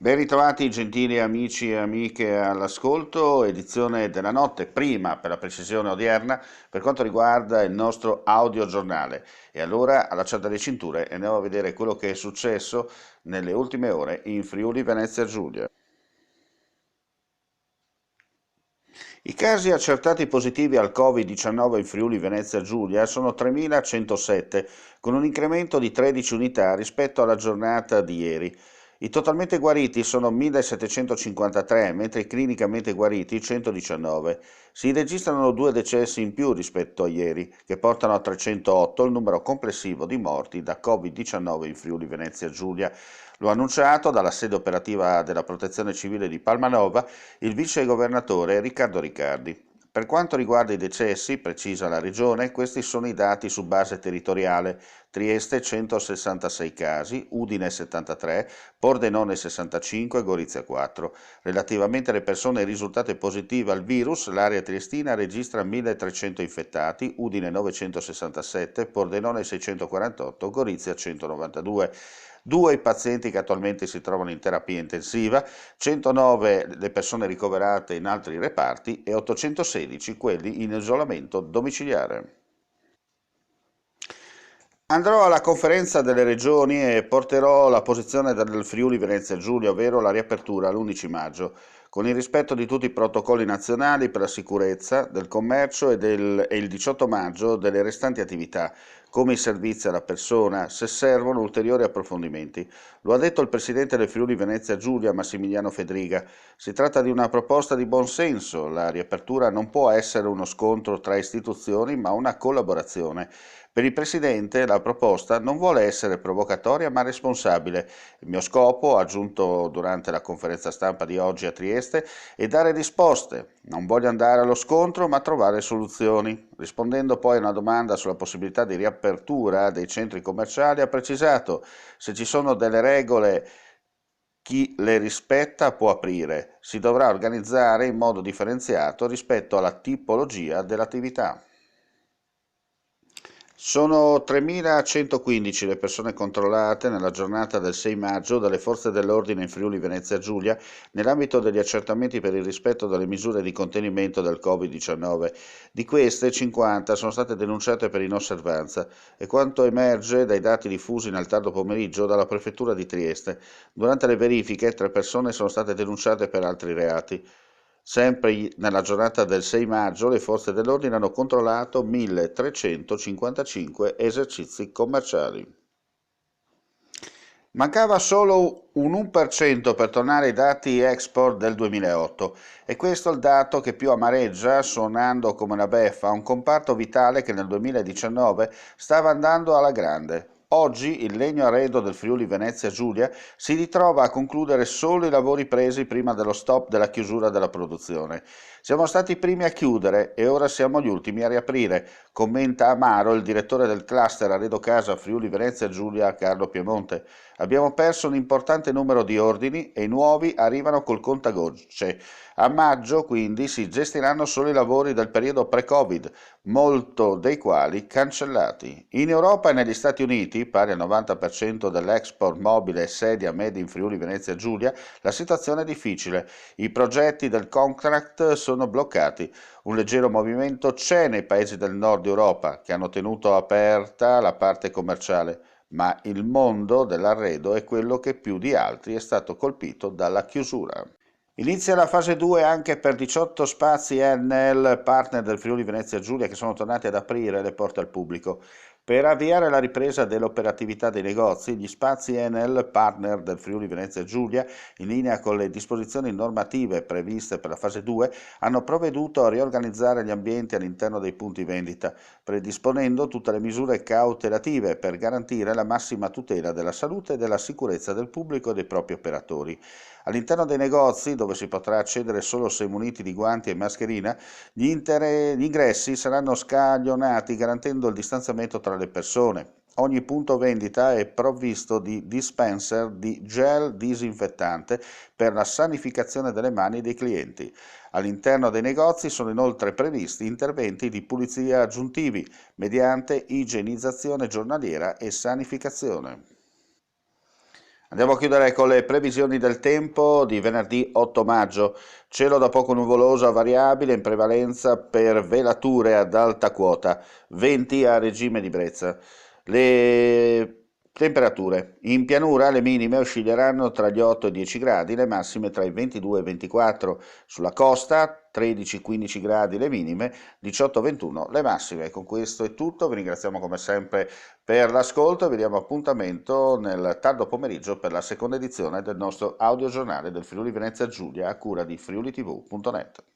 Ben ritrovati gentili amici e amiche all'ascolto, edizione della notte, prima per la precisione odierna, per quanto riguarda il nostro audiogiornale. E allora allacciate le cinture e andiamo a vedere quello che è successo nelle ultime ore in Friuli Venezia Giulia. I casi accertati positivi al Covid-19 in Friuli Venezia Giulia sono 3.107, con un incremento di 13 unità rispetto alla giornata di ieri. I totalmente guariti sono 1.753, mentre i clinicamente guariti 119. Si registrano due decessi in più rispetto a ieri, che portano a 308 il numero complessivo di morti da Covid-19 in Friuli Venezia Giulia. Lo ha annunciato dalla sede operativa della Protezione Civile di Palmanova il vice governatore Riccardo Riccardi. Per quanto riguarda i decessi, precisa la Regione, questi sono i dati su base territoriale: Trieste 166 casi, Udine 73, Pordenone 65, Gorizia 4. Relativamente alle persone risultate positive al virus, l'area triestina registra 1300 infettati, Udine 967, Pordenone 648, Gorizia 192. Due i pazienti che attualmente si trovano in terapia intensiva, 109 le persone ricoverate in altri reparti e 816 quelli in isolamento domiciliare. Andrò alla conferenza delle regioni e porterò la posizione del Friuli Venezia Giulia, ovvero la riapertura l'11 maggio, con il rispetto di tutti i protocolli nazionali per la sicurezza del commercio e il 18 maggio delle restanti attività, come i servizi alla persona, se servono ulteriori approfondimenti. Lo ha detto il presidente del Friuli Venezia Giulia, Massimiliano Fedriga. Si tratta di una proposta di buon senso. La riapertura non può essere uno scontro tra istituzioni, ma una collaborazione. Per il Presidente la proposta non vuole essere provocatoria ma responsabile. Il mio scopo, aggiunto durante la conferenza stampa di oggi a Trieste, è dare risposte. Non voglio andare allo scontro ma trovare soluzioni. Rispondendo poi a una domanda sulla possibilità di riapertura dei centri commerciali, ha precisato: se ci sono delle regole, chi le rispetta può aprire. Si dovrà organizzare in modo differenziato rispetto alla tipologia dell'attività. Sono 3.115 le persone controllate nella giornata del 6 maggio dalle forze dell'ordine in Friuli Venezia Giulia nell'ambito degli accertamenti per il rispetto delle misure di contenimento del Covid-19. Di queste 50 sono state denunciate per inosservanza e quanto emerge dai dati diffusi nel tardo pomeriggio dalla prefettura di Trieste. Durante le verifiche 3 persone sono state denunciate per altri reati. Sempre nella giornata del 6 maggio le forze dell'ordine hanno controllato 1.355 esercizi commerciali. Mancava solo un 1% per tornare ai dati export del 2008 e questo è il dato che più amareggia, suonando come una beffa, un comparto vitale che nel 2019 stava andando alla grande. Oggi il legno arredo del Friuli Venezia Giulia si ritrova a concludere solo i lavori presi prima dello stop della chiusura della produzione. Siamo stati i primi a chiudere e ora siamo gli ultimi a riaprire, commenta amaro il direttore del cluster Arredo Casa Friuli Venezia Giulia, Carlo Piemonte. Abbiamo perso un importante numero di ordini e i nuovi arrivano col contagocce. A maggio quindi si gestiranno solo i lavori del periodo pre-Covid, molto dei quali cancellati. In Europa e negli Stati Uniti, pari al 90% dell'export mobile sedia made in Friuli Venezia Giulia, la situazione è difficile. I progetti del contract sono bloccati. Un leggero movimento c'è nei paesi del nord Europa, che hanno tenuto aperta la parte commerciale, ma il mondo dell'arredo è quello che più di altri è stato colpito dalla chiusura. Inizia la fase 2 anche per 18 spazi Enel, partner del Friuli Venezia Giulia, che sono tornati ad aprire le porte al pubblico. Per avviare la ripresa dell'operatività dei negozi, gli spazi Enel, partner del Friuli Venezia Giulia, in linea con le disposizioni normative previste per la fase 2, hanno provveduto a riorganizzare gli ambienti all'interno dei punti vendita, predisponendo tutte le misure cautelative per garantire la massima tutela della salute e della sicurezza del pubblico e dei propri operatori. All'interno dei negozi, dove si potrà accedere solo se muniti di guanti e mascherina, gli ingressi saranno scaglionati garantendo il distanziamento tra le persone. Ogni punto vendita è provvisto di dispenser di gel disinfettante per la sanificazione delle mani dei clienti. All'interno dei negozi sono inoltre previsti interventi di pulizia aggiuntivi mediante igienizzazione giornaliera e sanificazione. Andiamo a chiudere con le previsioni del tempo di venerdì 8 maggio. Cielo da poco nuvoloso a variabile in prevalenza per velature ad alta quota, venti a regime di brezza. Le temperature. In pianura le minime oscilleranno tra gli 8 e i 10 gradi, le massime tra i 22 e i 24. Sulla costa 13-15 gradi le minime, 18-21 le massime. Con questo è tutto, vi ringraziamo come sempre per l'ascolto e vi diamo appuntamento nel tardo pomeriggio per la seconda edizione del nostro audiogiornale del Friuli Venezia Giulia a cura di friulitv.net.